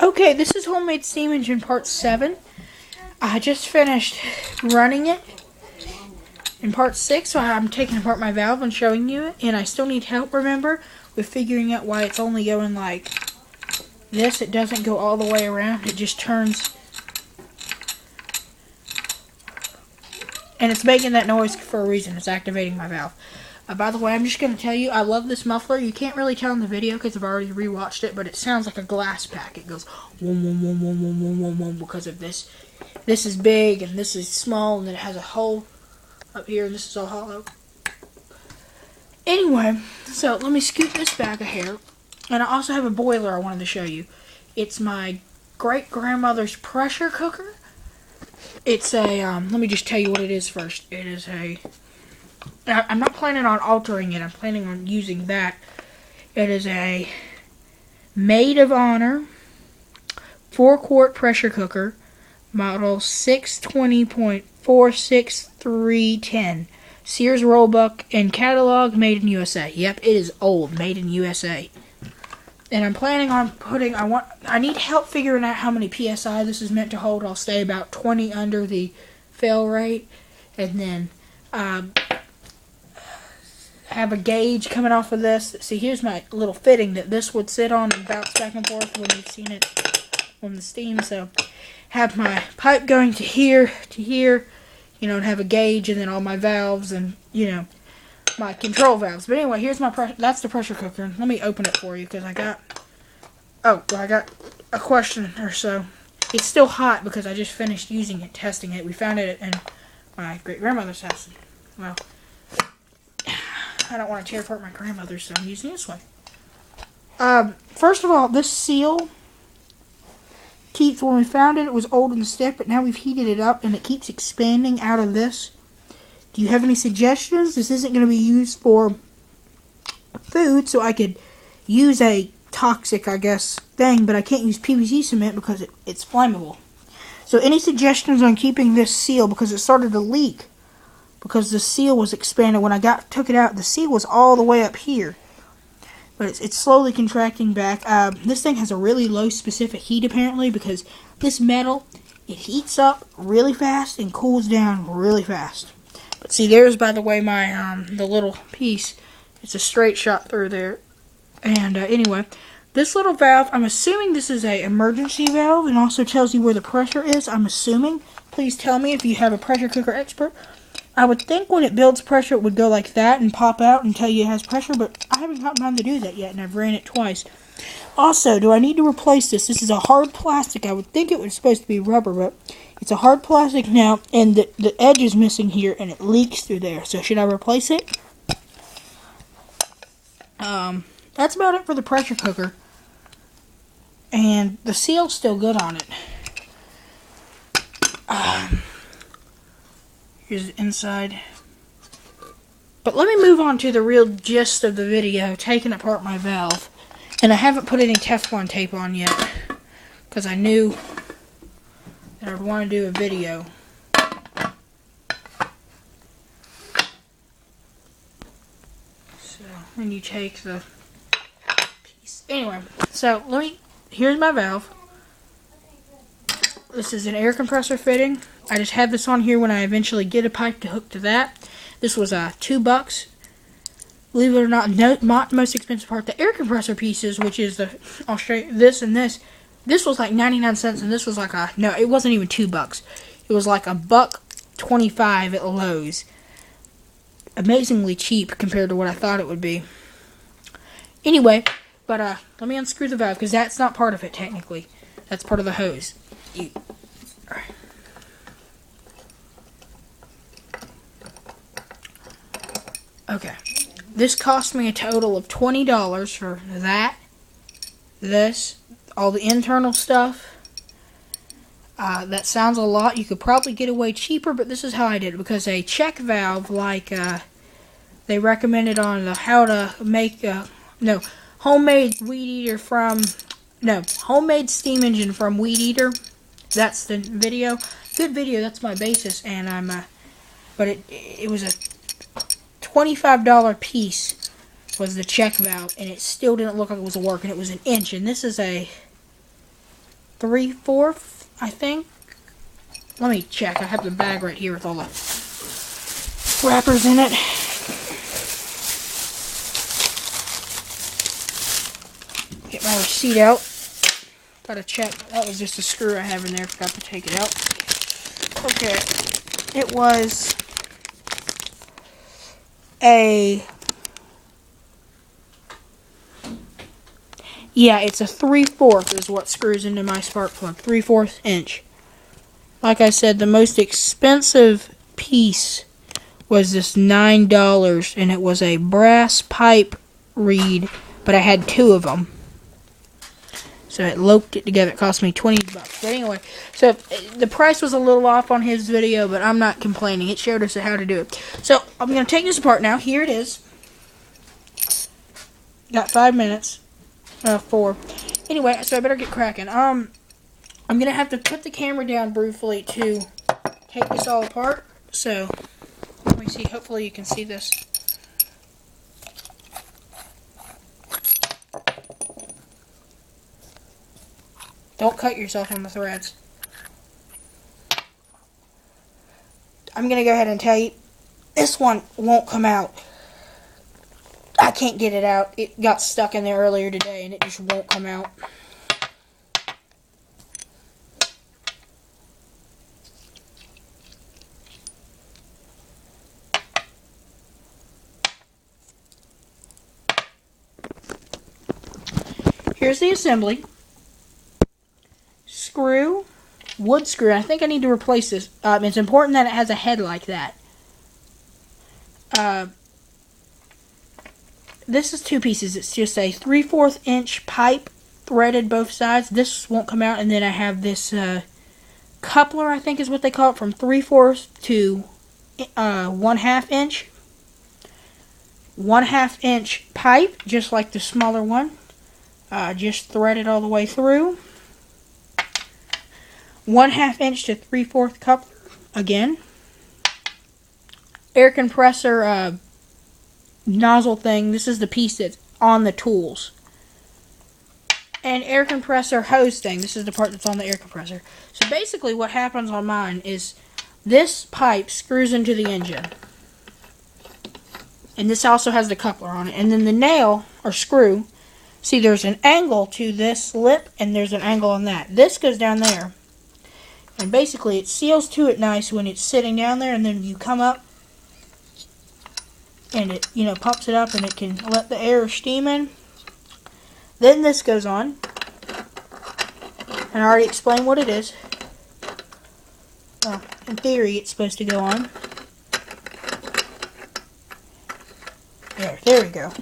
Okay, this is Homemade Steam Engine Part 7. I just finished running it in Part 6, so I'm taking apart my valve and showing you it. And I still need help, remember, with figuring out why it's only going like this. It doesn't go all the way around. It just turns. And it's making that noise for a reason. It's activating my valve. By the way, I'm just going to tell you, I love this muffler. You can't really tell in the video because I've already rewatched it, but it sounds like a glass pack. It goes wom, wom, wom, wom, wom, wom, wom, wom, because of this. This is big and this is small, and then it has a hole up here, and this is all hollow. Anyway, so let me scoot this back a hair. And I also have a boiler I wanted to show you. It's my great-grandmother's pressure cooker. It's a, let me just tell you what it is first. It is a... I'm not planning on altering it. I'm planning on using that. It is a Maid of Honor 4-quart pressure cooker, model 620.46310. Sears Roebuck and catalog, made in USA. Yep, it is old, made in USA. And I'm planning on putting, I need help figuring out how many PSI this is meant to hold. I'll stay about 20 under the fail rate. And then, have a gauge coming off of this. See, here's my little fitting that this would sit on and bounce back and forth when you've seen it from the steam. So, have my pipe going to here, you know, and have a gauge, and then all my valves and, you know, my control valves. But anyway, here's my that's the pressure cooker. Let me open it for you because I got a question or so. It's still hot because I just finished using it, testing it. We found it in my great-grandmother's house. Well, I don't want to tear apart my grandmother's, so I'm using this one. First of all, this seal keeps, when we found it, it was old and stiff, but now we've heated it up and it keeps expanding out of this. Do you have any suggestions? This isn't going to be used for food, so I could use a toxic, I guess, thing, but I can't use PVC cement because it's flammable. So any suggestions on keeping this seal, because it started to leak because the seal was expanded. When I took it out, the seal was all the way up here, but it's slowly contracting back. This thing has a really low specific heat apparently, because this metal, it heats up really fast and cools down really fast. But see, there's, by the way, my the little piece. It's a straight shot through there. And anyway, this little valve, I'm assuming this is a emergency valve, and also tells you where the pressure is. I'm assuming. Please tell me if you have a pressure cooker expert. I would think when it builds pressure, it would go like that and pop out and tell you it has pressure, but I haven't gotten time to do that yet, and I've ran it twice. Also, do I need to replace this? This is a hard plastic. I would think it was supposed to be rubber, but it's a hard plastic now, and the edge is missing here, and it leaks through there. So should I replace it? That's about it for the pressure cooker. And the seal's still good on it. Here's the inside. But let me move on to the real gist of the video, taking apart my valve. And I haven't put any Teflon tape on yet, because I knew that I'd want to do a video. So, when you take the piece. Anyway, so here's my valve. This is an air compressor fitting. I just have this on here when I eventually get a pipe to hook to that. This was $2. Believe it or not, not the most expensive part. The air compressor pieces, which is I'll show you this and this. This was like 99 cents, and this was like no, it wasn't even $2. It was like $1.25 at Lowe's. Amazingly cheap compared to what I thought it would be. Anyway, but let me unscrew the valve, because that's not part of it technically. That's part of the hose. Okay. This cost me a total of $20 for that, this, all the internal stuff. That sounds a lot. You could probably get away cheaper, but this is how I did it. Because a check valve, like they recommended on the how to make, homemade weed eater from, homemade steam engine from Weed Eater. That's the video. Good video. That's my basis, and but it was a $25 piece was the check valve, and it still didn't look like it was working. It was an inch, and this is a 3/4, I think. Let me check. I have the bag right here with all the wrappers in it. Get my receipt out. Gotta check. That was just a screw I have in there. Forgot to take it out. Okay. It was yeah, it's a 3/4 is what screws into my spark plug. 3/4 inch. Like I said, the most expensive piece was this $9, and it was a brass pipe reed, but I had 2 of them. So it loped it together. It cost me $20. But anyway, so the price was a little off on his video, but I'm not complaining. It showed us how to do it. So I'm going to take this apart now. Here it is. Got 5 minutes. 4. Anyway, so I better get cracking. I'm going to have to put the camera down briefly to take this all apart. So let me see. Hopefully you can see this. Don't cut yourself on the threads. I'm going to go ahead and tell you, this one won't come out. I can't get it out. It got stuck in there earlier today, and it just won't come out. Here's the assembly. Screw, wood screw. I think I need to replace this. It's important that it has a head like that. This is 2 pieces. It's just a 3/4 inch pipe threaded both sides. This won't come out, and then I have this coupler, I think is what they call it, from 3/4 to 1/2 inch. 1/2 inch pipe, just like the smaller one. Just threaded all the way through. 1/2 inch to 3/4 coupler again. Air compressor nozzle thing. This is the piece that's on the tools. And air compressor hose thing. This is the part that's on the air compressor. So basically what happens on mine is this pipe screws into the engine. And this also has the coupler on it. And then the nail or screw, see there's an angle to this lip and there's an angle on that. This goes down there. And basically it seals to it nice when it's sitting down there, and then you come up and it, pumps it up and it can let the air steam in. Then this goes on. And I already explained what it is. Well, in theory it's supposed to go on. There we go.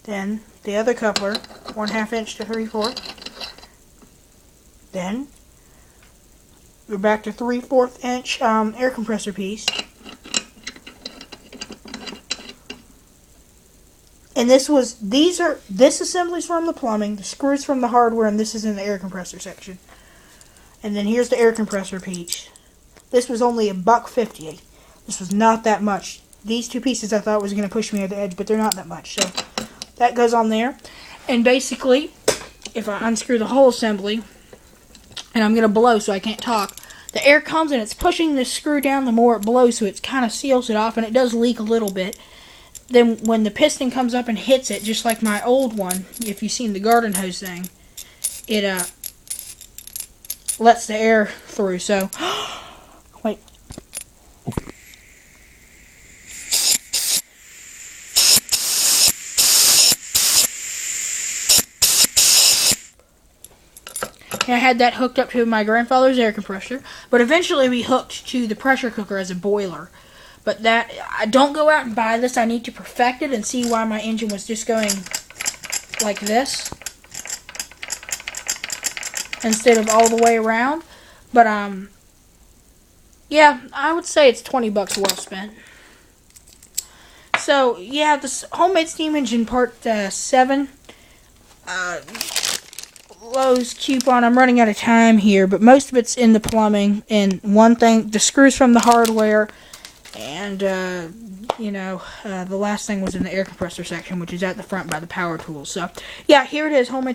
Then the other coupler, 1/2 inch to 3/4. Then we're back to 3/4 inch air compressor piece. And this assembly's from the plumbing, the screws from the hardware, and this is in the air compressor section. And then here's the air compressor piece. This was only $1.50. This was not that much. These 2 pieces I thought was going to push me over the edge, but they're not that much. So that goes on there. And basically, if I unscrew the whole assembly, and I'm going to blow so I can't talk, the air comes and it's pushing this screw down the more it blows, so it kind of seals it off, and it does leak a little bit. Then when the piston comes up and hits it, just like my old one, if you've seen the garden hose thing, it lets the air through. So, wait. I had that hooked up to my grandfather's air compressor, but eventually we hooked to the pressure cooker as a boiler. But I don't go out and buy this. I need to perfect it and see why my engine was just going like this instead of all the way around. But yeah, I would say it's $20 well spent. So yeah, this homemade steam engine part 7. Lowe's coupon. I'm running out of time here, but most of it's in the plumbing. And one thing, the screws from the hardware. And, the last thing was in the air compressor section, which is at the front by the power tools. So, yeah, here it is, homemade